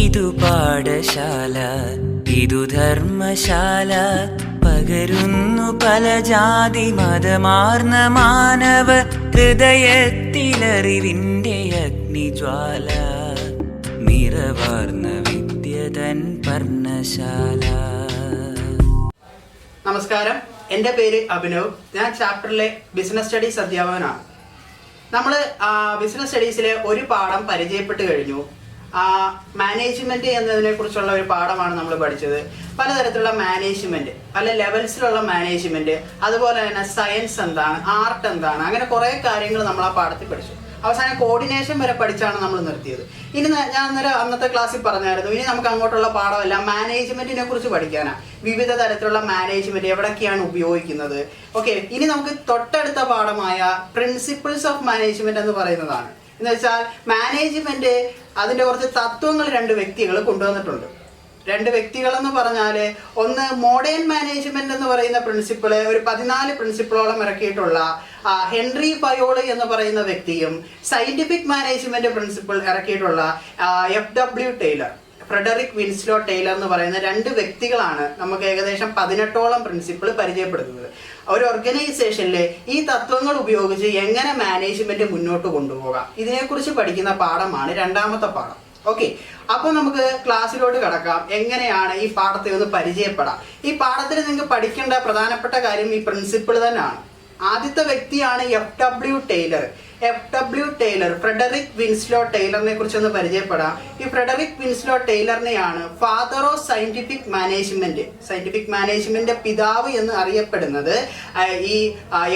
ഇതു പാഠശാല, ഇതു ധർമ്മശാല, പകരുന്നു പല ജാതി മതമാർന്ന മാനവ ഹൃദയത്തിലറിവിന്റെ അഗ്നിജ്വാല, നിറവാർന്ന വിദ്യതൻ പർണശാല. നമസ്കാരം, എൻ്റെ പേര് അഭിനവ്. ഞാൻ ചാപ്റ്ററിലെ ബിസിനസ് സ്റ്റഡീസ് അധ്യാപകനാണ്. നമ്മൾ ബിസിനസ് സ്റ്റഡീസിലെ ഒരു പാഠം പരിചയപ്പെട്ട് കഴിഞ്ഞു. മാനേജ്മെന്റ് എന്നതിനെ കുറിച്ചുള്ള ഒരു പാഠമാണ് നമ്മൾ പഠിച്ചത്. പലതരത്തിലുള്ള മാനേജ്മെന്റ്, പല ലെവൽസിലുള്ള മാനേജ്മെന്റ്, അതുപോലെ തന്നെ സയൻസ് എന്താണ്, ആർട്ട് എന്താണ്, അങ്ങനെ കുറേ കാര്യങ്ങൾ നമ്മൾ ആ പാഠത്തിൽ പഠിച്ചു. അവസാനം കോർഡിനേഷൻ വരെ പഠിച്ചാണ് നമ്മൾ നിർത്തിയത്. ഇനി ഞാൻ അന്നത്തെ ക്ലാസ്സിൽ പറഞ്ഞായിരുന്നു, ഇനി നമുക്ക് അങ്ങോട്ടുള്ള പാഠമല്ല മാനേജ്മെന്റിനെ കുറിച്ച് പഠിക്കാനാണ്. വിവിധ തരത്തിലുള്ള മാനേജ്മെന്റ് എവിടൊക്കെയാണ് ഉപയോഗിക്കുന്നത്. ഓക്കെ, ഇനി നമുക്ക് തൊട്ടടുത്ത പാഠമായ പ്രിൻസിപ്പിൾസ് ഓഫ് മാനേജ്മെന്റ് എന്ന് പറയുന്നതാണ്. എന്ന് വെച്ചാൽ മാനേജ്മെന്റ് അതിന്റെ കുറച്ച് തത്വങ്ങൾ രണ്ട് വ്യക്തികൾ കൊണ്ടുവന്നിട്ടുണ്ട്. രണ്ട് വ്യക്തികൾ എന്ന് പറഞ്ഞാൽ, ഒന്ന് മോഡേൺ മാനേജ്മെന്റ് എന്ന് പറയുന്ന പ്രിൻസിപ്പിള് ഒരു 14 പ്രിൻസിപ്പിളോളം ഇറക്കിയിട്ടുള്ള ഹെൻറി ഫയോളി എന്ന് പറയുന്ന വ്യക്തിയും, സയന്റിഫിക് മാനേജ്മെന്റ് പ്രിൻസിപ്പിൾ ഇറക്കിയിട്ടുള്ള FW Taylor, Frederick Winslow Taylor എന്ന് പറയുന്ന രണ്ട് വ്യക്തികളാണ് നമുക്ക് ഏകദേശം 18ഓളം പ്രിൻസിപ്പിൾ പരിചയപ്പെടുത്തുന്നത്. ഒരു ഓർഗനൈസേഷനിലെ ഈ തത്വങ്ങൾ ഉപയോഗിച്ച് എങ്ങനെ മാനേജ്മെന്റ് മുന്നോട്ട് കൊണ്ടുപോകാം, ഇതിനെക്കുറിച്ച് പഠിക്കുന്ന പാഠമാണ് രണ്ടാമത്തെ പാഠം. ഓക്കെ, അപ്പോൾ നമുക്ക് ക്ലാസ്സിലോട്ട് കടക്കാം. എങ്ങനെയാണ് ഈ പാഠത്തെ ഒന്ന് പരിചയപ്പെടാം. ഈ പാഠത്തിൽ നിങ്ങൾക്ക് പഠിക്കേണ്ട പ്രധാനപ്പെട്ട കാര്യം ഈ പ്രിൻസിപ്പിൾ തന്നെയാണ്. ആദ്യത്തെ വ്യക്തിയാണ് FW ടൈലർ, ഫ്രെഡറിക് വിൻസ്ലോ ടൈലറിനെ കുറിച്ച് ഒന്ന് പരിചയപ്പെടാം. ഈ ഫ്രെഡറിക് വിൻസ്ലോ ടൈലറിനെയാണ് ഫാദർ ഓഫ് സയന്റിഫിക് മാനേജ്മെന്റ് പിതാവ് എന്ന് അറിയപ്പെടുന്നത്. ഈ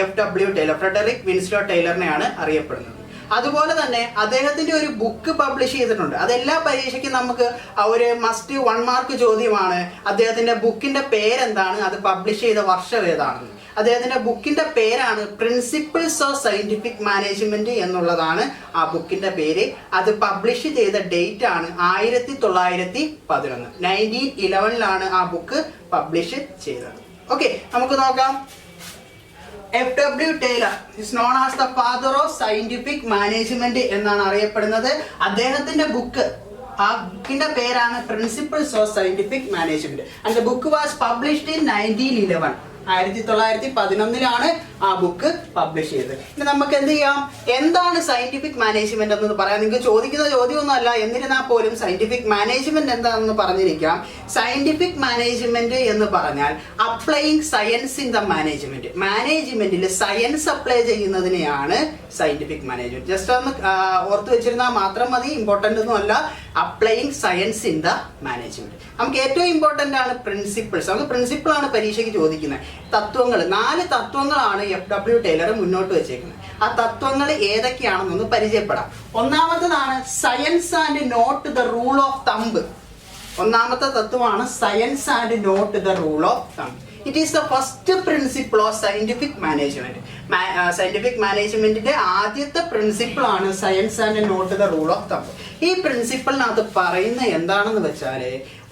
FW ടൈലർ, ഫ്രെഡറിക് വിൻസ്ലോ ടൈലറിനെയാണ് അറിയപ്പെടുന്നത്. അതുപോലെ തന്നെ അദ്ദേഹത്തിന്റെ ഒരു ബുക്ക് പബ്ലിഷ് ചെയ്തിട്ടുണ്ട്. അതെല്ലാ പരീക്ഷയ്ക്കും നമുക്ക് ഒരു മസ്റ്റ് 1 മാർക്ക് ചോദ്യമാണ്. അദ്ദേഹത്തിന്റെ ബുക്കിന്റെ പേരെന്താണ്, അത് പബ്ലിഷ് ചെയ്ത വർഷം ഏതാണെന്ന്. അദ്ദേഹത്തിന്റെ ബുക്കിന്റെ പേരാണ് പ്രിൻസിപ്പിൾസ് ഓഫ് സയന്റിഫിക് മാനേജ്മെന്റ് എന്നുള്ളതാണ് ആ ബുക്കിന്റെ പേര്. അത് പബ്ലിഷ് ചെയ്ത ഡേറ്റ് ആണ് 1911, 1911 ആ ബുക്ക് പബ്ലിഷ് ചെയ്തത്. ഓക്കെ, നമുക്ക് നോക്കാം. FW Taylor is known as the father of scientific management എന്നാണ് അറിയപ്പെടുന്നത്. അദ്ദേഹത്തിന്റെ ബുക്ക്, ആ ബുക്കിന്റെ പേരാണ് principles of scientific management. And the book was published in 1911. 1911 ആ ബുക്ക് പബ്ലിഷ് ചെയ്തത്. ഇനി നമുക്ക് എന്ത് ചെയ്യാം, എന്താണ് സയന്റിഫിക് മാനേജ്മെന്റ് എന്ന് പറയാം. നിങ്ങൾക്ക് ചോദിക്കുന്ന ചോദ്യമൊന്നും അല്ല, എന്നിരുന്നാൽ പോലും സയന്റിഫിക് മാനേജ്മെന്റ് എന്താണെന്ന് പറഞ്ഞിരിക്കാം. സയന്റിഫിക് മാനേജ്മെന്റ് എന്ന് പറഞ്ഞാൽ അപ്ലൈയിങ് സയൻസ് ഇൻ ദ മാനേജ്മെന്റിൽ സയൻസ് അപ്ലൈ ചെയ്യുന്നതിനെയാണ് സയന്റിഫിക് മാനേജ്മെന്റ്. ജസ്റ്റ് ഒന്ന് ഓർത്ത് വെച്ചിരുന്നാൽ മാത്രം മതി, ഇമ്പോർട്ടൻ്റ് ഒന്നും അല്ല. Applying science in the management. നമുക്ക് ഏറ്റവും ഇമ്പോർട്ടൻ്റ് ആണ് പ്രിൻസിപ്പിൾസ്. നമുക്ക് പ്രിൻസിപ്പിൾ ആണ് പരീക്ഷയ്ക്ക് ചോദിക്കുന്നത്. തത്വങ്ങൾ, 4 തത്വങ്ങളാണ് FW ടൈലർ മുന്നോട്ട് വെച്ചേക്കുന്നത്. ആ തത്വങ്ങൾ ഏതൊക്കെയാണെന്നൊന്ന് പരിചയപ്പെടാം. ഒന്നാമത്തേതാണ് science and not the rule of thumb. ഒന്നാമത്തെ തത്വമാണ് science and not the rule of thumb. It is the first principle of scientific management. Scientific മാനേജ്മെന്റിന്റെ ആദ്യത്തെ പ്രിൻസിപ്പിൾ ആണ് science and not the rule of thumb. ഈ പ്രിൻസിപ്പിളിനകത്ത് പറയുന്ന എന്താണെന്ന് വെച്ചാൽ,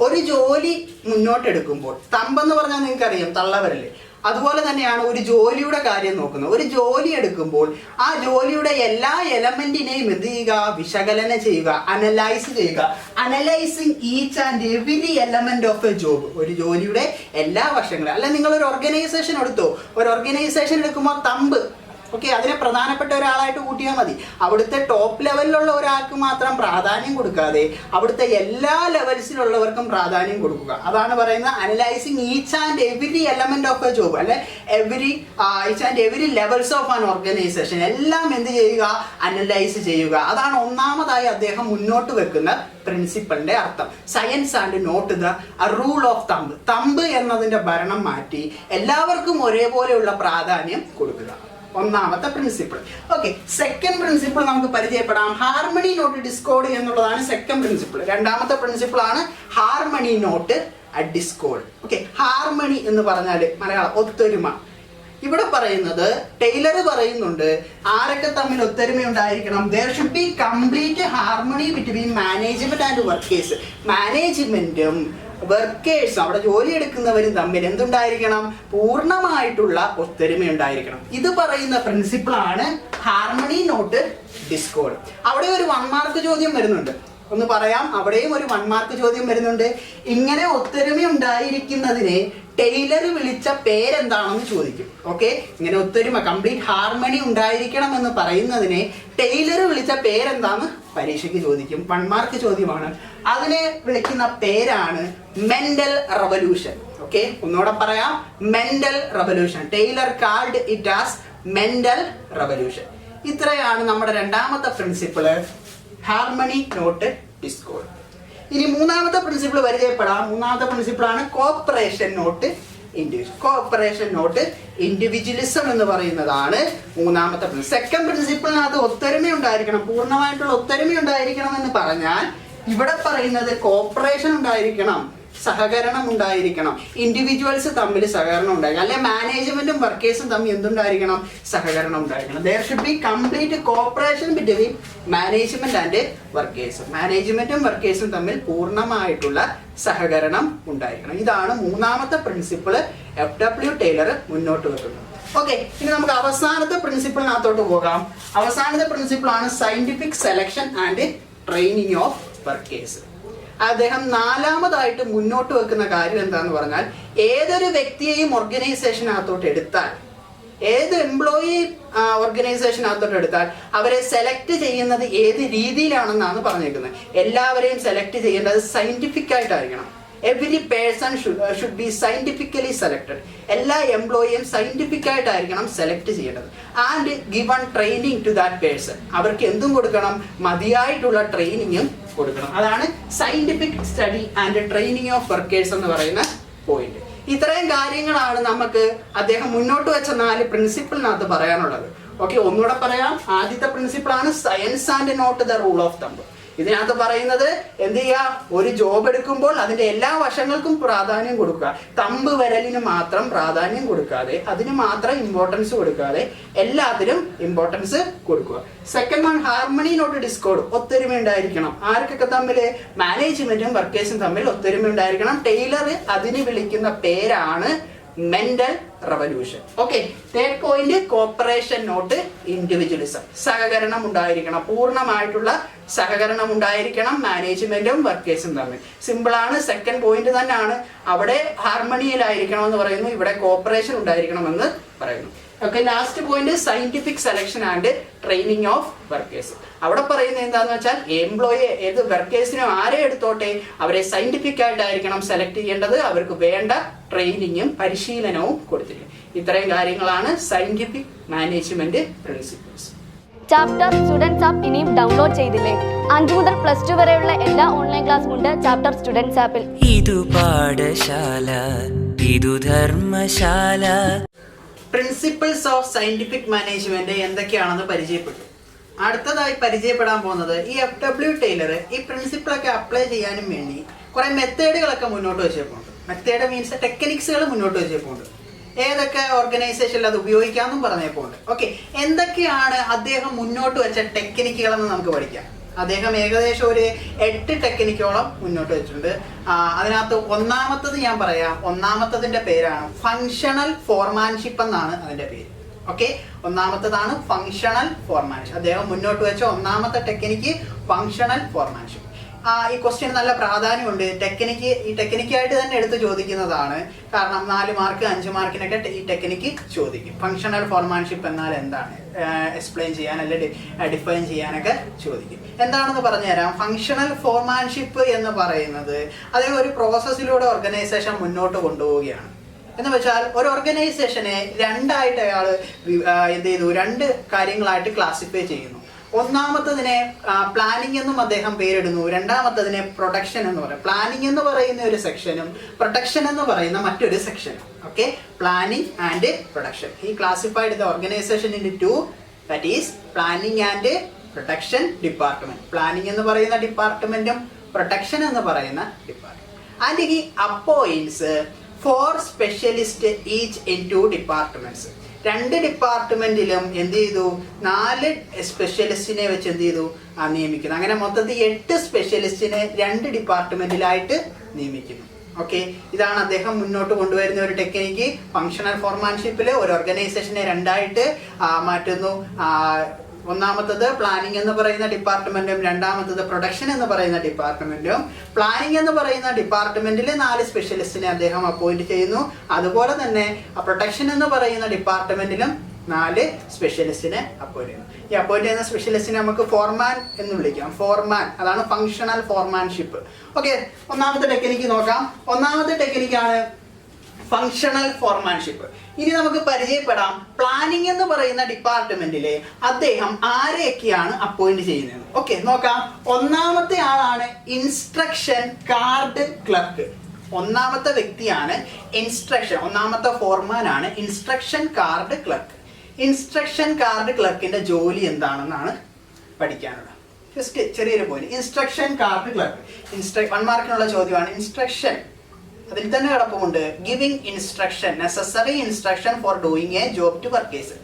ഒരു ജോലി മുന്നോട്ടെടുക്കുമ്പോൾ, തമ്പെന്ന് പറഞ്ഞാൽ നിങ്ങൾക്കറിയാം തള്ളവരല്ലേ, അതുപോലെ തന്നെയാണ് ഒരു ജോലിയുടെ കാര്യം നോക്കുന്നത്. ഒരു ജോലി എടുക്കുമ്പോൾ ആ ജോലിയുടെ എല്ലാ എലമെന്റിനെയും എന്ത് ചെയ്യുക, വിശകലനം ചെയ്യുക, അനലൈസ് ചെയ്യുക. Analysing each and every element of a job. ഒരു ജോലിയുടെ എല്ലാ വശങ്ങളും. അല്ല, നിങ്ങൾ ഒരു ഓർഗനൈസേഷൻ എടുത്തോ, ഒരു ഓർഗനൈസേഷൻ എടുക്കുമ്പോൾ തമ്പ്, ഓക്കെ, അതിനെ പ്രധാനപ്പെട്ട ഒരാളായിട്ട് കൂട്ടിയാൽ മതി. അവിടുത്തെ ടോപ്പ് ലെവലിലുള്ള ഒരാൾക്ക് മാത്രം പ്രാധാന്യം കൊടുക്കാതെ അവിടുത്തെ എല്ലാ ലെവൽസിലുള്ളവർക്കും പ്രാധാന്യം കൊടുക്കുക. അതാണ് പറയുന്നത് analysing each and every element of a job, അല്ലെ each and every levels of an organisation. എല്ലാം എന്ത് ചെയ്യുക, അനലൈസ് ചെയ്യുക. അതാണ് ഒന്നാമതായി അദ്ദേഹം മുന്നോട്ട് വെക്കുന്ന പ്രിൻസിപ്പളിന്റെ അർത്ഥം. Science and not the rule of thumb എന്നതിന്റെ ഭരണം മാറ്റി എല്ലാവർക്കും ഒരേപോലെയുള്ള പ്രാധാന്യം കൊടുക്കുക. ഒന്നാമത്തെ പ്രിൻസിപ്പിൾ. ഓക്കെ, സെക്കൻഡ് പ്രിൻസിപ്പിൾ നമുക്ക് പരിചയപ്പെടാം. ഹാർമണി നോട്ട് ഡിസ്കോർഡ് എന്നുള്ളതാണ് സെക്കൻഡ് പ്രിൻസിപ്പിൾ. രണ്ടാമത്തെ പ്രിൻസിപ്പിൾ ആണ് harmony not discord. Okay, harmony എന്ന് പറഞ്ഞാൽ മലയാളം ഒത്തൊരുമ. ഇവിടെ പറയുന്നത്, ടൈലർ പറയുന്നുണ്ട്, ആരൊക്കെ തമ്മിൽ ഒത്തൊരുമ ഉണ്ടായിരിക്കണം. there should be complete harmony between management and workers. മാനേജ്മെന്റും വർക്കേഴ്സ്, അവിടെ ജോലി എടുക്കുന്നവരും തമ്മിൽ എന്തുണ്ടായിരിക്കണം, പൂർണ്ണമായിട്ടുള്ള ഒത്തൊരുമ ഉണ്ടായിരിക്കണം. ഇത് പറയുന്ന പ്രിൻസിപ്പിൾ ആണ് ഹാർമണി നോട്ട് ഡിസ്കോർഡ്. അവിടെ ഒരു 1 മാർക്ക് ചോദ്യം വരുന്നുണ്ട്. ഒന്ന് പറയാം, അവിടെയും ഒരു 1 മാർക്ക് ചോദ്യം വരുന്നുണ്ട്. ഇങ്ങനെ ഒത്തൊരുമ ഉണ്ടായിരിക്കുന്നതിനെ ടൈലർ വിളിച്ച പേരെന്താണെന്ന് ചോദിക്കും. ഓക്കെ, ഇങ്ങനെ ഒത്തൊരുമ കംപ്ലീറ്റ് ഹാർമണി ഉണ്ടായിരിക്കണം എന്ന് പറയുന്നതിനെ ടൈലർ വിളിച്ച പേരെന്താന്ന് പരീക്ഷയ്ക്ക് ചോദിക്കും. 1 മാർക്ക് ചോദ്യമാണ്. അതിനെ വിളിക്കുന്ന പേരാണ് മെന്റൽ റവല്യൂഷൻ. ഓക്കെ, ഒന്നുകൂടെ പറയാം, mental revolution. Taylor called it as mental revolution. ഇത്രയാണ് നമ്മുടെ രണ്ടാമത്തെ പ്രിൻസിപ്പിള്, ഹാർമണി നോട്ട് ഡിസ്കോർഡ്. ഇനി മൂന്നാമത്തെ പ്രിൻസിപ്പിൾ പരിചയപ്പെടാം. മൂന്നാമത്തെ പ്രിൻസിപ്പിളാണ് cooperation not individual. Cooperation not individualism എന്ന് പറയുന്നതാണ് മൂന്നാമത്തെ പ്രിൻസിപ്പിൾ. സെക്കൻഡ് പ്രിൻസിപ്പിളിനകത്ത് ഒത്തൊരുമ ഉണ്ടായിരിക്കണം, പൂർണ്ണമായിട്ടുള്ള ഒത്തൊരുമ ഉണ്ടായിരിക്കണം എന്ന് പറഞ്ഞാൽ ഇവിടെ പറയുന്നത് കോപ്പറേഷൻ ഉണ്ടായിരിക്കണം, സഹകരണം ഉണ്ടായിരിക്കണം, ഇൻഡിവിജ്വൽസ് തമ്മിൽ സഹകരണം ഉണ്ടായിരിക്കണം, അല്ലെ മാനേജ്മെന്റും വർക്കേഴ്സും തമ്മിൽ എന്തുണ്ടായിരിക്കണം, സഹകരണം ഉണ്ടായിരിക്കണം. There should be complete corporation between management and workers. മാനേജ്മെന്റും വർക്കേഴ്സും തമ്മിൽ പൂർണ്ണമായിട്ടുള്ള സഹകരണം ഉണ്ടായിരിക്കണം. ഇതാണ് മൂന്നാമത്തെ പ്രിൻസിപ്പിൾ FW ടൈലർ മുന്നോട്ട് വെക്കുന്നത്. ഓക്കെ, ഇനി നമുക്ക് അവസാനത്തെ പ്രിൻസിപ്പിളിനകത്തോട്ട് പോകാം. അവസാനത്തെ പ്രിൻസിപ്പിളാണ് scientific selection and training of workers. അദ്ദേഹം നാലാമതായിട്ട് മുന്നോട്ട് വെക്കുന്ന കാര്യം എന്താന്ന് പറഞ്ഞാൽ, ഏതൊരു വ്യക്തിയെയും ഓർഗനൈസേഷനകത്തോട്ട് എടുത്താൽ, ഏത് എംപ്ലോയി ഓർഗനൈസേഷനകത്തോട്ട് എടുത്താൽ അവരെ സെലക്ട് ചെയ്യുന്നത് ഏത് രീതിയിലാണെന്നാണ് പറഞ്ഞേക്കുന്നത്. എല്ലാവരെയും സെലക്ട് ചെയ്യേണ്ടത് സയന്റിഫിക് ആയിട്ടായിരിക്കണം. Every person should be scientifically selected. എല്ലാ എംപ്ലോയിയും സയന്റിഫിക് ആയിട്ടായിരിക്കണം സെലക്ട് ചെയ്യേണ്ടത്. And given training to that person. അവർക്ക് എന്തും കൊടുക്കണം, മതിയായിട്ടുള്ള ട്രെയിനിങ്ങും കൊടുക്കണം. അതാണ് scientific study and training of workers എന്ന് പറയുന്ന പോയിന്റ്. ഇത്രയും കാര്യങ്ങളാണ് നമുക്ക് അദ്ദേഹം മുന്നോട്ട് വെച്ച 4 പ്രിൻസിപ്പിളിനകത്ത് പറയാനുള്ളത്. ഓക്കെ, ഒന്നുകൂടെ പറയാം. ആദ്യത്തെ പ്രിൻസിപ്പിളാണ് science and not the rule of thumb. ഇതിനകത്ത് പറയുന്നത് എന്ത് ചെയ്യുക, ഒരു ജോബ് എടുക്കുമ്പോൾ അതിന്റെ എല്ലാ വശങ്ങൾക്കും പ്രാധാന്യം കൊടുക്കുക. തമ്പ് വിരലിന് മാത്രം പ്രാധാന്യം കൊടുക്കാതെ, അതിന് മാത്രം ഇമ്പോർട്ടൻസ് കൊടുക്കാതെ എല്ലാത്തിനും ഇമ്പോർട്ടൻസ് കൊടുക്കുക. Second one, harmony not discord. ഒത്തൊരുമ ഉണ്ടായിരിക്കണം. ആർക്കൊക്കെ തമ്മിൽ, മാനേജ്മെന്റും വർക്കേഴ്സും തമ്മിൽ ഒത്തൊരുമ ഉണ്ടായിരിക്കണം. ടൈലർ അതിന് വിളിക്കുന്ന പേരാണ് mental revolution. Okay, third point cooperation not individualism. സഹകരണം ഉണ്ടായിരിക്കണം, പൂർണ്ണമായിട്ടുള്ള സഹകരണം ഉണ്ടായിരിക്കണം മാനേജ്മെന്റും വർക്കേഴ്സും തമ്മിൽ. സിമ്പിൾ ആണ്, സെക്കൻഡ് പോയിന്റ് തന്നെയാണ്. അവിടെ ഹാർമണിയിലായിരിക്കണം എന്ന് പറയുന്നു, ഇവിടെ കോപ്പറേഷൻ ഉണ്ടായിരിക്കണമെന്ന് പറയുന്നു. Okay, last point scientific selection and training of workers. അവിടെ പറയുന്നത് എന്താണെന്ന് വെച്ചാൽ, എംപ്ലോയി ഏത് വർക്കേഴ്സിനും ആരെ എടുത്തോട്ടെ അവരെ സയന്റിഫിക് ആയിട്ടായിരിക്കണം സെലക്ട് ചെയ്യേണ്ടത്. അവർക്ക് വേണ്ട ട്രെയിനിങ്ങും പരിശീലനവും കൊടുത്തിരിക്കും. ഇത്രയും കാര്യങ്ങളാണ് scientific management principles. Chapter students app ഇനിയും ഡൗൺലോഡ് ചെയ്തില്ലേ? 5 മുതൽ +2 വരെയുള്ള എല്ലാ ഓൺലൈൻ ക്ലാസ്സും ഉണ്ട് ചാപ്റ്റർ സ്റ്റുഡൻസ് ആപ്പിൽ. ഇതു പാഠശാല, ഇതു Dharamshala. Principles of scientific management എന്തൊക്കെയാണെന്ന് പരിചയപ്പെട്ടു. അടുത്തതായി പരിചയപ്പെടാൻ പോകുന്നത് ഈ FW ടൈലർ ഈ പ്രിൻസിപ്പിളൊക്കെ അപ്ലൈ ചെയ്യാനും വേണ്ടി കുറെ മെത്തേഡുകളൊക്കെ മുന്നോട്ട് വെച്ചേക്കുന്നുണ്ട്. മെത്തേഡ് മീൻസ് ടെക്നിക്സുകൾ മുന്നോട്ട് വെച്ചേക്കുന്നുണ്ട്. ഏതൊക്കെ ഓർഗനൈസേഷനിൽ അത് ഉപയോഗിക്കാമെന്നും പറഞ്ഞേക്കുന്നുണ്ട്. ഓക്കെ, എന്തൊക്കെയാണ് അദ്ദേഹം മുന്നോട്ട് വെച്ച ടെക്നിക്കുകളെന്ന് നമുക്ക് പഠിക്കാം. അദ്ദേഹം ഏകദേശം ഒരു 8 ടെക്നിക്കോളം മുന്നോട്ട് വെച്ചിട്ടുണ്ട്. അതിനകത്ത് ഒന്നാമത്തത് ഞാൻ പറയാം. ഒന്നാമത്തതിന്റെ പേരാണ് ഫങ്ഷണൽ ഫോർമാൻഷിപ്പ് എന്നാണ് അതിന്റെ പേര്. ഓക്കെ, ഒന്നാമത്തതാണ് ഫങ്ഷണൽ ഫോർമാൻഷിപ്പ്. അദ്ദേഹം മുന്നോട്ട് വെച്ച ഒന്നാമത്തെ ടെക്നിക്ക് ഫങ്ഷണൽ ഫോർമാൻഷിപ്പ്. ഈ ക്വസ്റ്റ്യൻ നല്ല പ്രാധാന്യമുണ്ട്. ഈ ടെക്നിക്കായിട്ട് തന്നെ എടുത്ത് ചോദിക്കുന്നതാണ്. കാരണം 4 മാർക്ക് 5 മാർക്കിനൊക്കെ ഈ ടെക്നിക്ക് ചോദിക്കും. ഫങ്ഷണൽ ഫോർമാൻഷിപ്പ് എന്നാൽ എന്താണ് എക്സ്പ്ലെയിൻ ചെയ്യാൻ, അല്ലെങ്കിൽ ഡിഫൈൻ ചെയ്യാനൊക്കെ ചോദിക്കും. എന്താണെന്ന് പറഞ്ഞുതരാം. ഫങ്ഷണൽ ഫോർമാൻഷിപ്പ് എന്ന് പറയുന്നത് അതേ ഒരു പ്രോസസ്സിലൂടെ ഓർഗനൈസേഷൻ മുന്നോട്ട് കൊണ്ടുപോവുകയാണ്. എന്ന് വെച്ചാൽ ഒരു ഓർഗനൈസേഷനെ രണ്ടായിട്ട് അയാൾ എന്ത് ചെയ്തു, 2 കാര്യങ്ങളായിട്ട് ക്ലാസിഫൈ ചെയ്യുന്നു. ഒന്നാമത്തതിനെ പ്ലാനിങ് എന്നും അദ്ദേഹം പേരിടുന്നു. രണ്ടാമത്തതിനെ പ്രൊഡക്ഷൻ എന്ന് പറയും. പ്ലാനിങ് എന്ന് പറയുന്ന ഒരു സെക്ഷനും പ്രൊഡക്ഷൻ എന്ന് പറയുന്ന മറ്റൊരു സെക്ഷനും. Okay, planning and production. ഈ classified the organisation in 2, that is planning and production department. Planning എന്ന് പറയുന്ന ഡിപ്പാർട്ട്മെന്റും പ്രൊഡക്ഷൻ എന്ന് പറയുന്ന department. And he appoints 4 specialist each in 2 departments. 2 ഡിപ്പാർട്ട്മെന്റിലും എന്ത് ചെയ്തു, 4 സ്പെഷ്യലിസ്റ്റിനെ വെച്ച് എന്ത് ചെയ്തു, നിയമിക്കുന്നു. അങ്ങനെ മൊത്തത്തിൽ 8 സ്പെഷ്യലിസ്റ്റിനെ 2 ഡിപ്പാർട്ട്മെന്റിലായിട്ട് നിയമിക്കുന്നു. ഓക്കെ, ഇതാണ് അദ്ദേഹം മുന്നോട്ട് കൊണ്ടുവരുന്ന ഒരു ടെക്നിക്ക്. ഫങ്ഷണൽ ഫോർമാൻഷിപ്പിൽ ഒരു ഓർഗനൈസേഷനെ 2ആയിട്ട് മാറ്റുന്നു. ഒന്നാമത്തത് പ്ലാനിംഗ് എന്ന് പറയുന്ന ഡിപ്പാർട്ട്മെന്റും രണ്ടാമത്തത് പ്രൊഡക്ഷൻ എന്ന് പറയുന്ന ഡിപ്പാർട്ട്മെന്റും. പ്ലാനിംഗ് എന്ന് പറയുന്ന ഡിപ്പാർട്ട്മെന്റിൽ 4 സ്പെഷ്യലിസ്റ്റിനെ അദ്ദേഹം അപ്പോയിന്റ് ചെയ്യുന്നു. അതുപോലെ തന്നെ പ്രൊഡക്ഷൻ എന്ന് പറയുന്ന ഡിപ്പാർട്ട്മെന്റിലും 4 സ്പെഷ്യലിസ്റ്റിനെ അപ്പോയിന്റ് ചെയ്യുന്നു. ഈ അപ്പോയിന്റ് ചെയ്യുന്ന സ്പെഷ്യലിസ്റ്റിനെ നമുക്ക് ഫോർമാൻ എന്ന് വിളിക്കാം. ഫോർമാൻ, അതാണ് ഫങ്ഷണൽ ഫോർമാൻഷിപ്പ്. ഓക്കെ, ഒന്നാമത്തെ ടെക്നിക്ക് നോക്കാം. ഒന്നാമത്തെ ടെക്നിക്കാണ് ഫങ്ഷണൽ ഫോർമാൻഷിപ്പ്. ഇനി നമുക്ക് പരിചയപ്പെടാം പ്ലാനിംഗ് എന്ന് പറയുന്ന ഡിപ്പാർട്ട്മെന്റിലെ അദ്ദേഹം ആരെയൊക്കെയാണ് അപ്പോയിന്റ് ചെയ്യുന്നത്. ഓക്കെ, നോക്കാം. ഒന്നാമത്തെ ആളാണ് ഇൻസ്ട്രക്ഷൻ കാർഡ് ക്ലർക്ക്. ഒന്നാമത്തെ വ്യക്തിയാണ് ഇൻസ്ട്രക്ഷൻ, ഒന്നാമത്തെ ഫോർമാനാണ് instruction card clerk. Instruction card ക്ലർക്കിന്റെ ജോലി എന്താണെന്നാണ് പഠിക്കാനുള്ളത്. ജസ്റ്റ് ചെറിയൊരു പോയിന്റ്. ഇൻസ്ട്രക്ഷൻ കാർഡ് ക്ലർക്ക് 1 മാർക്കിനുള്ള ചോദ്യമാണ്. ഇൻസ്ട്രക്ഷൻ അതിൽ തന്നെ കിടപ്പുണ്ട്. Giving instruction, necessary instruction for doing a job to workers.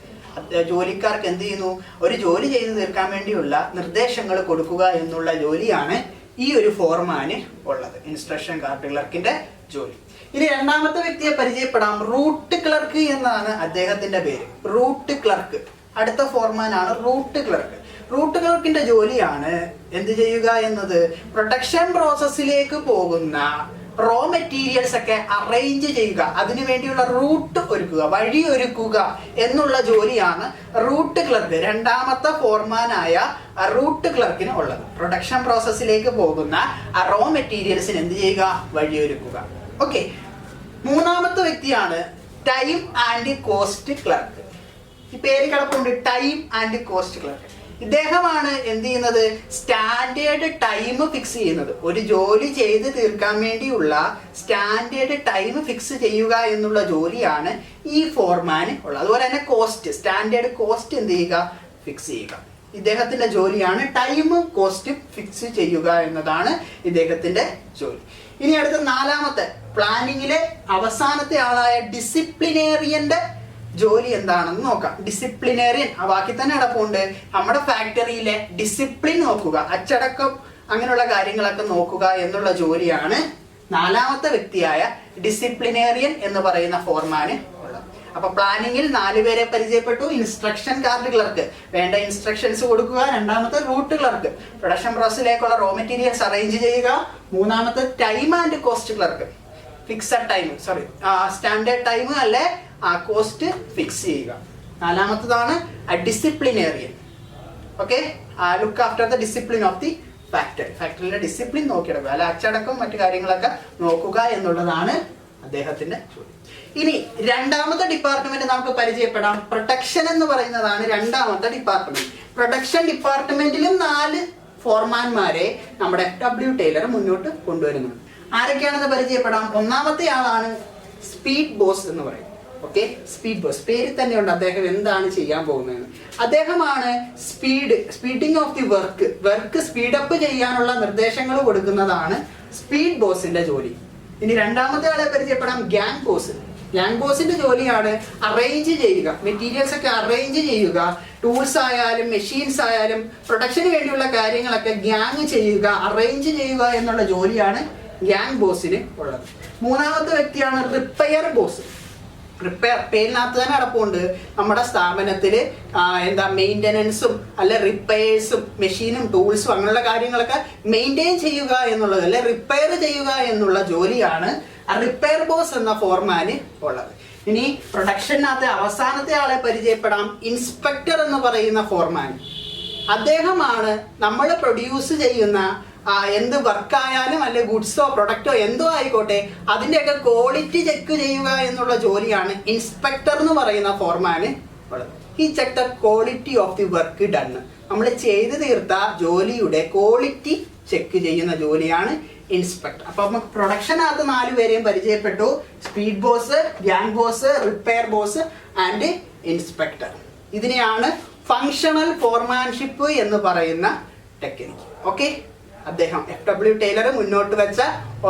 ജോലിക്കാർക്ക് എന്ത് ചെയ്യുന്നു, ഒരു ജോലി ചെയ്തു തീർക്കാൻ വേണ്ടിയുള്ള നിർദ്ദേശങ്ങൾ കൊടുക്കുക എന്നുള്ള ജോലിയാണ് ഈ ഒരു ഫോർമാന് ഉള്ളത്, ഇൻസ്ട്രക്ഷൻ കാർഡ് ക്ലർക്കിന്റെ ജോലി. ഇനി രണ്ടാമത്തെ വ്യക്തിയെ പരിചയപ്പെടാം. റൂട്ട് ക്ലർക്ക് എന്നാണ് അദ്ദേഹത്തിന്റെ പേര്. റൂട്ട് ക്ലർക്ക്, അടുത്ത ഫോർമാനാണ് റൂട്ട് ക്ലർക്ക്. റൂട്ട് ക്ലർക്കിന്റെ ജോലിയാണ് എന്ത് ചെയ്യുക എന്നത്, പ്രൊഡക്ഷൻ പ്രോസസ്സിലേക്ക് പോകുന്ന റോ മെറ്റീരിയൽസ് ഒക്കെ അറേഞ്ച് ചെയ്യുക, അതിനു വേണ്ടിയുള്ള റൂട്ട് ഒരുക്കുക, വഴി ഒരുക്കുക എന്നുള്ള ജോലിയാണ് റൂട്ട് ക്ലർക്ക്, രണ്ടാമത്തെ ഫോർമാനായ റൂട്ട് ക്ലർക്കിന് ഉള്ളത്. പ്രൊഡക്ഷൻ പ്രോസസ്സിലേക്ക് പോകുന്ന റോ മെറ്റീരിയൽസിന് എന്ത് ചെയ്യുക, വഴിയൊരുക്കുക. ഓക്കെ, മൂന്നാമത്തെ വ്യക്തിയാണ് ടൈം ആൻഡ് കോസ്റ്റ് ക്ലർക്ക്. ഈ പേര് കിടപ്പുണ്ട്, ടൈം ആൻഡ് കോസ്റ്റ് ക്ലർക്ക്. ഇദ്ദേഹമാണ് എന്ത് ചെയ്യുന്നത്, സ്റ്റാൻഡേർഡ് ടൈം ഫിക്സ് ചെയ്യുന്നത്. ഒരു ജോലി ചെയ്ത് തീർക്കാൻ വേണ്ടിയുള്ള സ്റ്റാൻഡേർഡ് ടൈം ഫിക്സ് ചെയ്യുക എന്നുള്ള ജോലിയാണ് ഈ ഫോർമാന് ഉള്ളത്. അതുപോലെ തന്നെ കോസ്റ്റ്, സ്റ്റാൻഡേർഡ് കോസ്റ്റ് എന്ത് ചെയ്യുക, ഫിക്സ് ചെയ്യുക. ഇദ്ദേഹത്തിന്റെ ജോലിയാണ് ടൈമും കോസ്റ്റും ഫിക്സ് ചെയ്യുക എന്നതാണ് ഇദ്ദേഹത്തിന്റെ ജോലി. ഇനി അടുത്ത നാലാമത്തെ, പ്ലാനിങ്ങിലെ അവസാനത്തെ ആളായ ഡിസിപ്ലിനേറിയന്റെ ജോലി എന്താണെന്ന് നോക്കാം. ഡിസിപ്ലിനേറിയൻ ആ വാക്കി തന്നെ കിടപ്പുണ്ട്. നമ്മുടെ ഫാക്ടറിയിലെ ഡിസിപ്ലിൻ നോക്കുക, അച്ചടക്കം അങ്ങനെയുള്ള കാര്യങ്ങളൊക്കെ നോക്കുക എന്നുള്ള ജോലിയാണ് നാലാമത്തെ വ്യക്തിയായ ഡിസിപ്ലിനേറിയൻ എന്ന് പറയുന്ന ഫോർമാന് ഉള്ളത്. അപ്പൊ പ്ലാനിങ്ങിൽ 4 പേരെ പരിചയപ്പെട്ടു. ഇൻസ്ട്രക്ഷൻ കാർഡ് ക്ലർക്ക്, വേണ്ട ഇൻസ്ട്രക്ഷൻസ് കൊടുക്കുക. രണ്ടാമത്തെ റൂട്ട് ക്ലർക്ക്, പ്രൊഡക്ഷൻ പ്രോസസ്സിലേക്കുള്ള റോ മെറ്റീരിയൽസ് അറേഞ്ച് ചെയ്യുക. മൂന്നാമത്തെ time and cost clerk, fixed time, sorry standard time അല്ലെ കോസ്റ്റ് ഫിക്സ് ചെയ്യുക. നാലാമത്തതാണ് disciplinarian. Okay, look after the discipline of the factory. ഫാക്ടറിയിലെ ഡിസിപ്ലിൻ നോക്കിയെടുക്കുക, അല്ല അച്ചടക്കം മറ്റു കാര്യങ്ങളൊക്കെ നോക്കുക എന്നുള്ളതാണ് അദ്ദേഹത്തിന്റെ ജോലി. ഇനി രണ്ടാമത്തെ ഡിപ്പാർട്ട്മെന്റ് നമുക്ക് പരിചയപ്പെടാം. പ്രൊഡക്ഷൻ എന്ന് പറയുന്നതാണ് രണ്ടാമത്തെ ഡിപ്പാർട്ട്മെന്റ്. പ്രൊഡക്ഷൻ ഡിപ്പാർട്ട്മെന്റിലും 4 ഫോർമാൻമാരെ നമ്മുടെ FW ടൈലർ മുന്നോട്ട് കൊണ്ടുവരുന്നുണ്ട്. ആരൊക്കെയാണെന്ന് പരിചയപ്പെടാം. ഒന്നാമത്തെ ആളാണ് സ്പീഡ് ബോസ് എന്ന് പറയും. ഓക്കെ, സ്പീഡ് ബോസ്, പേരിൽ തന്നെയുണ്ട് അദ്ദേഹം എന്താണ് ചെയ്യാൻ പോകുന്നത്. അദ്ദേഹമാണ് speeding of the work speed up ചെയ്യാനുള്ള നിർദ്ദേശങ്ങൾ കൊടുക്കുന്നതാണ് സ്പീഡ് ബോസിന്റെ ജോലി. ഇനി രണ്ടാമത്തെ ആളെ പരിചയപ്പെടാം, ഗ്യാങ് ബോസ്. ഗ്യാങ് ബോസിന്റെ ജോലിയാണ് അറേഞ്ച് ചെയ്യുക, മെറ്റീരിയൽസ് ഒക്കെ അറേഞ്ച് ചെയ്യുക. ടൂൾസ് ആയാലും മെഷീൻസ് ആയാലും പ്രൊഡക്ഷന് വേണ്ടിയുള്ള കാര്യങ്ങളൊക്കെ ഗ്യാങ് ചെയ്യുക, അറേഞ്ച് ചെയ്യുക എന്നുള്ള ജോലിയാണ് ഗ്യാങ് ബോസിന് ഉള്ളത്. മൂന്നാമത്തെ വ്യക്തിയാണ് റിപ്പയർ ബോസ്. റിപ്പയർ, പേരിനകത്ത് തന്നെ അടപ്പുണ്ട്. നമ്മുടെ സ്ഥാപനത്തിൽ മെയിൻ്റനൻസും അല്ലെ റിപ്പയേഴ്സും മെഷീനും ടൂൾസും അങ്ങനെയുള്ള കാര്യങ്ങളൊക്കെ മെയിൻറ്റെയിൻ ചെയ്യുക എന്നുള്ളത്, അല്ലെ റിപ്പയർ ചെയ്യുക എന്നുള്ള ജോലിയാണ് റിപ്പയർ ബോസ് എന്ന ഫോർമാന് ഉള്ളത്. ഇനി പ്രൊഡക്ഷനകത്ത് അവസാനത്തെ ആളെ പരിചയപ്പെടാം, ഇൻസ്പെക്ടർ എന്ന് പറയുന്ന ഫോർമാൻ. അദ്ദേഹമാണ് നമ്മൾ പ്രൊഡ്യൂസ് ചെയ്യുന്ന എന്ത് വർക്കായാലും അല്ലെ ഗുഡ്സോ പ്രൊഡക്റ്റോ എന്തോ ആയിക്കോട്ടെ അതിൻ്റെയൊക്കെ ക്വാളിറ്റി ചെക്ക് ചെയ്യുക എന്നുള്ള ജോലിയാണ് ഇൻസ്പെക്ടർ എന്ന് പറയുന്ന ഫോർമാന് ഉള്ളത്. ഈ check the quality of the work done. നമ്മൾ ചെയ്തു തീർത്ത ജോലിയുടെ ക്വാളിറ്റി ചെക്ക് ചെയ്യുന്ന ജോലിയാണ് ഇൻസ്പെക്ടർ. അപ്പൊ നമുക്ക് പ്രൊഡക്ഷനകത്ത് 4 പേരെയും പരിചയപ്പെട്ടു. Speed boss, gang boss, repair boss and inspector. ഇതിനെയാണ് ഫങ്ഷണൽ ഫോർമാൻഷിപ്പ് എന്ന് പറയുന്ന ടെക്നിക്ക്. ഓക്കെ, അദ്ദേഹം FW ടൈലർ മുന്നോട്ട് വെച്ച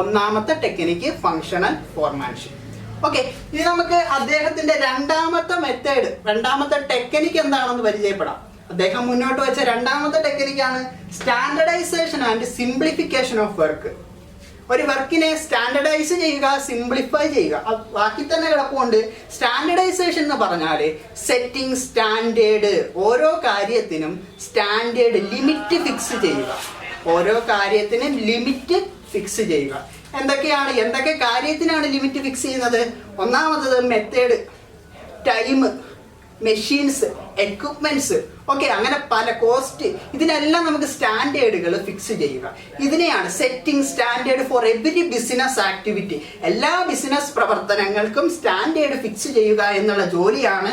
ഒന്നാമത്തെ ടെക്നിക്ക് ഫങ്ഷണൽ ഫോർമാൻഷിപ്പ്. ഓക്കെ, ഇനി നമുക്ക് അദ്ദേഹത്തിന്റെ രണ്ടാമത്തെ മെത്തേഡ്, രണ്ടാമത്തെ ടെക്നിക്ക് എന്താണെന്ന് പരിചയപ്പെടാം. അദ്ദേഹം മുന്നോട്ട് വെച്ച രണ്ടാമത്തെ ടെക്നിക്കാണ് standardisation and simplification of work. ഒരു വർക്കിനെ സ്റ്റാൻഡർഡൈസ് ചെയ്യുക, സിംപ്ലിഫൈ ചെയ്യുക. ബാക്കി തന്നെ കിടപ്പുണ്ട്. സ്റ്റാൻഡർഡൈസേഷൻ എന്ന് പറഞ്ഞാൽ സെറ്റിംഗ് സ്റ്റാൻഡേർഡ്, ഓരോ കാര്യത്തിനും സ്റ്റാൻഡേർഡ് ലിമിറ്റ് ഫിക്സ് ചെയ്യുക. ഓരോ കാര്യത്തിനും ലിമിറ്റ് ഫിക്സ് ചെയ്യുക. എന്തൊക്കെ കാര്യത്തിനാണ് ലിമിറ്റ് ഫിക്സ് ചെയ്യുന്നത്? ഒന്നാമത്തത് method, time, machines, equipments, okay, അങ്ങനെ പല കോസ്റ്റ്, ഇതിനെല്ലാം നമുക്ക് സ്റ്റാൻഡേർഡുകൾ ഫിക്സ് ചെയ്യുക. ഇതിനെയാണ് setting standard for every business activity. എല്ലാ ബിസിനസ് പ്രവർത്തനങ്ങൾക്കും സ്റ്റാൻഡേർഡ് ഫിക്സ് ചെയ്യുക എന്നുള്ള ജോലിയാണ്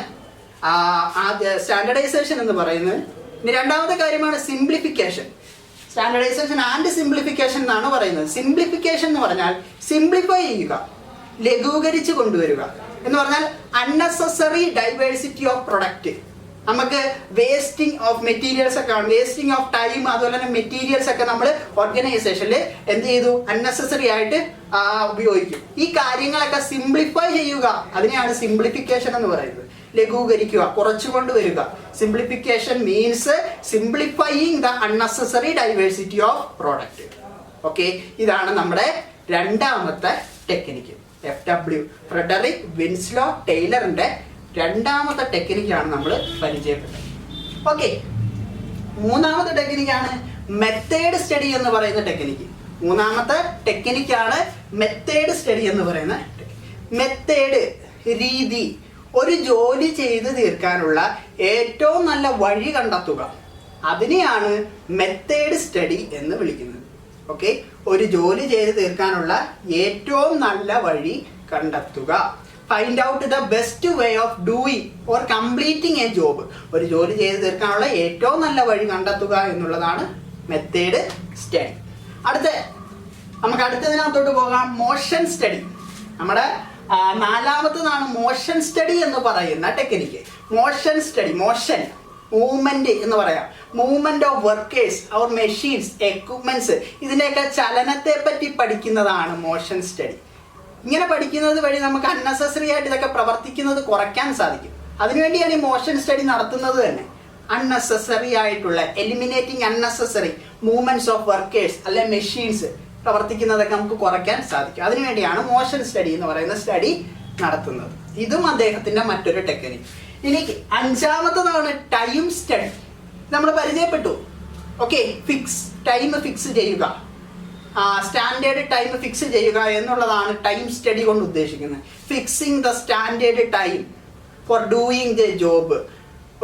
സ്റ്റാൻഡർഡൈസേഷൻ എന്ന് പറയുന്നത്. ഇനി രണ്ടാമത്തെ കാര്യമാണ് സിംപ്ലിഫിക്കേഷൻ. സ്റ്റാൻഡർഡൈസേഷൻ ആൻഡ് സിംപ്ലിഫിക്കേഷൻ എന്നാണ് പറയുന്നത്. സിംപ്ലിഫിക്കേഷൻ എന്ന് പറഞ്ഞാൽ സിംപ്ലിഫൈ ചെയ്യുക, ലഘൂകരിച്ച് കൊണ്ടുവരിക എന്ന് പറഞ്ഞാൽ അൺനെസസറി ഡൈവേഴ്സിറ്റി ഓഫ് പ്രൊഡക്റ്റ്. നമുക്ക് വേസ്റ്റിംഗ് ഓഫ് മെറ്റീരിയൽസ് ഒക്കെ ആണ്, വേസ്റ്റിംഗ് ഓഫ് ടൈം, അതുപോലെ തന്നെ മെറ്റീരിയൽസ് ഒക്കെ നമ്മൾ ഓർഗനൈസേഷനിൽ എന്ത് ചെയ്തു, അൺനെസസറി ആയിട്ട് ഉപയോഗിക്കും. ഈ കാര്യങ്ങളൊക്കെ സിംപ്ലിഫൈ ചെയ്യുക, അതിനെയാണ് സിംപ്ലിഫിക്കേഷൻ എന്ന് പറയുന്നത്. ലഘൂകരിക്കുക, കുറച്ചു കൊണ്ടുവരിക. Simplification means simplifying the unnecessary diversity of product. Okay, ഇതാണ് നമ്മുടെ രണ്ടാമത്തെ ടെക്നിക്ക്. FW ഫ്രെഡറിക് വിൻസ്ലോ ടൈലറിന്റെ രണ്ടാമത്തെ ടെക്നിക്കാണ് നമ്മൾ പരിചയപ്പെട്ടത്. ഓക്കെ, മൂന്നാമത്തെ ടെക്നിക്കാണ് മെത്തേഡ് സ്റ്റഡി എന്ന് പറയുന്ന ടെക്നിക്ക്. മൂന്നാമത്തെ ടെക്നിക്കാണ് മെത്തേഡ് സ്റ്റഡി എന്ന് പറയുന്ന മെത്തേഡ്, രീതി. ഒരു ജോലി ചെയ്ത് തീർക്കാനുള്ള ഏറ്റവും നല്ല വഴി കണ്ടെത്തുക, അതിനെയാണ് മെത്തേഡ് സ്റ്റഡി എന്ന് വിളിക്കുന്നത്. ഓക്കെ, ഒരു ജോലി ചെയ്ത് തീർക്കാനുള്ള ഏറ്റവും നല്ല വഴി കണ്ടെത്തുക. Find out the best way of doing or completing A job. ഒരു ജോലി ചെയ്ത് തീർക്കാനുള്ള ഏറ്റവും നല്ല വഴി കണ്ടെത്തുക എന്നുള്ളതാണ് മെത്തേഡ് സ്റ്റഡി. നമുക്ക് അടുത്തതിനകത്തോട്ട് പോകാം. Motion study. നമ്മുടെ നാലാമത്തതാണ് മോഷൻ സ്റ്റഡി എന്ന് പറയുന്ന technique. Motion study, motion, movement എന്ന് പറയാം. മൂവ്മെന്റ് ഓഫ് വർക്കേഴ്സ്, അവർ മെഷീൻസ്, എക്വിപ്മെന്റ്സ്, ഇതിന്റെയൊക്കെ ചലനത്തെ പറ്റി പഠിക്കുന്നതാണ് മോഷൻ സ്റ്റഡി. ഇങ്ങനെ പഠിക്കുന്നത് വഴി നമുക്ക് അൺനെസസറി ആയിട്ട് ഇതൊക്കെ പ്രവർത്തിക്കുന്നത് കുറയ്ക്കാൻ സാധിക്കും. അതിനുവേണ്ടിയാണ് ഈ മോഷൻ സ്റ്റഡി നടത്തുന്നത് തന്നെ. അൺനെസസറി ആയിട്ടുള്ള eliminating unnecessary movements of workers അല്ലെ മെഷീൻസ് പ്രവർത്തിക്കുന്നതൊക്കെ നമുക്ക് കുറയ്ക്കാൻ സാധിക്കും. അതിനുവേണ്ടിയാണ് മോഷൻ സ്റ്റഡി എന്ന് പറയുന്ന സ്റ്റഡി നടത്തുന്നത്. ഇതും അദ്ദേഹത്തിന്റെ മറ്റൊരു ടെക്നിക്ക്. ഇനി അഞ്ചാമത്തതാണ് ടൈം സ്റ്റഡി. നമ്മൾ പരിചയപ്പെട്ടു. ഓക്കെ, ടൈം ഫിക്സ് ചെയ്യുക, സ്റ്റാൻഡേർഡ് ടൈം ഫിക്സ് ചെയ്യുക എന്നുള്ളതാണ് ടൈം സ്റ്റഡി കൊണ്ട് ഉദ്ദേശിക്കുന്നത്. Fixing the standard time for doing the job.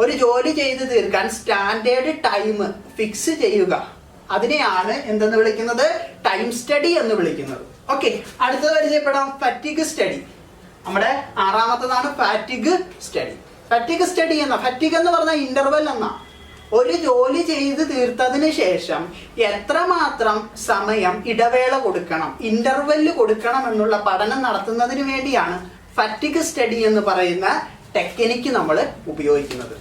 ഒരു ജോലി ചെയ്ത് തീർക്കാൻ സ്റ്റാൻഡേർഡ് ടൈം ഫിക്സ് ചെയ്യുക, അതിനെയാണ് എന്തെന്ന് വിളിക്കുന്നത്, ടൈം സ്റ്റഡി എന്ന് വിളിക്കുന്നത്. ഓക്കെ, അടുത്തത് പരിചയപ്പെടാം ഫാറ്റിഗ് സ്റ്റഡി. നമ്മുടെ ആറാമത്തതാണ് fatigue study. Fatigue study fatigue എന്ന് പറഞ്ഞാൽ ഇന്റർവെൽ എന്നാ. ഒരു ജോലി ചെയ്ത് തീർത്തതിന് ശേഷം എത്രമാത്രം സമയം ഇടവേള കൊടുക്കണം, ഇന്റർവെല് കൊടുക്കണം എന്നുള്ള പഠനം നടത്തുന്നതിന് വേണ്ടിയാണ് ഫാറ്റിഗ് സ്റ്റഡി എന്ന് പറയുന്ന ടെക്നിക്ക് നമ്മൾ ഉപയോഗിക്കുന്നത്.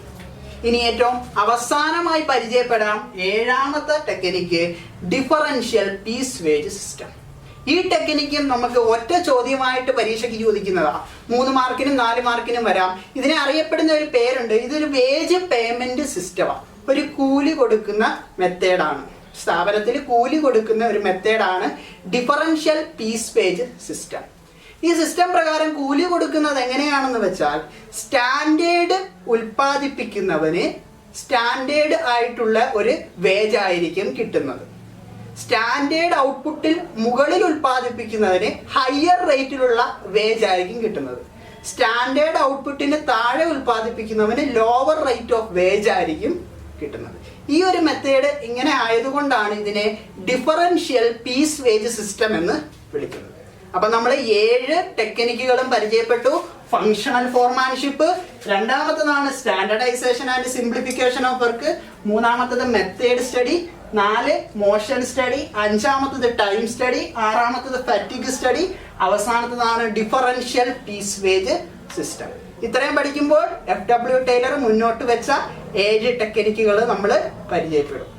ഇനി ഏറ്റവും അവസാനമായി പരിചയപ്പെടാം ഏഴാമത്തെ technique, differential piece wage system. ഈ ടെക്നിക്കും നമുക്ക് ഒറ്റ ചോദ്യമായിട്ട് പരീക്ഷയ്ക്ക് ചോദിക്കുന്നതാണ്. 3 മാർക്കിനും 4 മാർക്കിനും വരാം. ഇതിനെ അറിയപ്പെടുന്ന ഒരു പേരുണ്ട്. ഇതൊരു വേജ് പേയ്മെന്റ് സിസ്റ്റമാണ്. ഒരു കൂലി കൊടുക്കുന്ന മെത്തേഡാണ്. സ്ഥാപനത്തിൽ കൂലി കൊടുക്കുന്ന ഒരു മെത്തേഡാണ് ഡിഫറൻഷ്യൽ പീസ് വേജ് സിസ്റ്റം. ഈ സിസ്റ്റം പ്രകാരം കൂലി കൊടുക്കുന്നത് എങ്ങനെയാണെന്ന് വെച്ചാൽ, സ്റ്റാൻഡേർഡ് ഉൽപ്പാദിപ്പിക്കുന്നവന് സ്റ്റാൻഡേർഡ് ആയിട്ടുള്ള ഒരു വേജ് ആയിരിക്കും കിട്ടുന്നത്. സ്റ്റാൻഡേർഡ് ഔട്ട്പുട്ടിൽ മുകളിൽ ഉൽപ്പാദിപ്പിക്കുന്നതിന് ഹയർ റേറ്റിലുള്ള വേജ് ആയിരിക്കും കിട്ടുന്നത്. സ്റ്റാൻഡേർഡ് ഔട്ട്പുട്ടിന് താഴെ ഉൽപ്പാദിപ്പിക്കുന്നവന് ലോവർ റേറ്റ് ഓഫ് വേജ് ആയിരിക്കും കിട്ടുന്നത്. ഈ ഒരു മെത്തേഡ് ഇങ്ങനെ ആയതുകൊണ്ടാണ് ഇതിനെ ഡിഫറൻഷ്യൽ പീസ് വേജ് സിസ്റ്റം എന്ന് വിളിക്കുന്നത്. അപ്പൊ നമ്മൾ 7 ടെക്നിക്കുകളും പരിചയപ്പെട്ടു. ഫങ്ഷണൽ ഫോർമാൻഷിപ്പ്, രണ്ടാമത്തതാണ് standardisation and simplification of work, മൂന്നാമത്തത് മെത്തേഡ് സ്റ്റഡി, 4 മോഷൻ സ്റ്റഡി, 5ാമത്തത് ടൈം സ്റ്റഡി, 6ാമത്തത് ഫാറ്റിഗ് സ്റ്റഡി, അവസാനത്തതാണ് ഡിഫറൻഷ്യൽ പീസ് വേജ് സിസ്റ്റം. ഇത്രയും പഠിക്കുമ്പോൾ FW ടൈലർ മുന്നോട്ട് വെച്ച 7 ടെക്നിക്കുകൾ നമ്മൾ പരിചയപ്പെടും.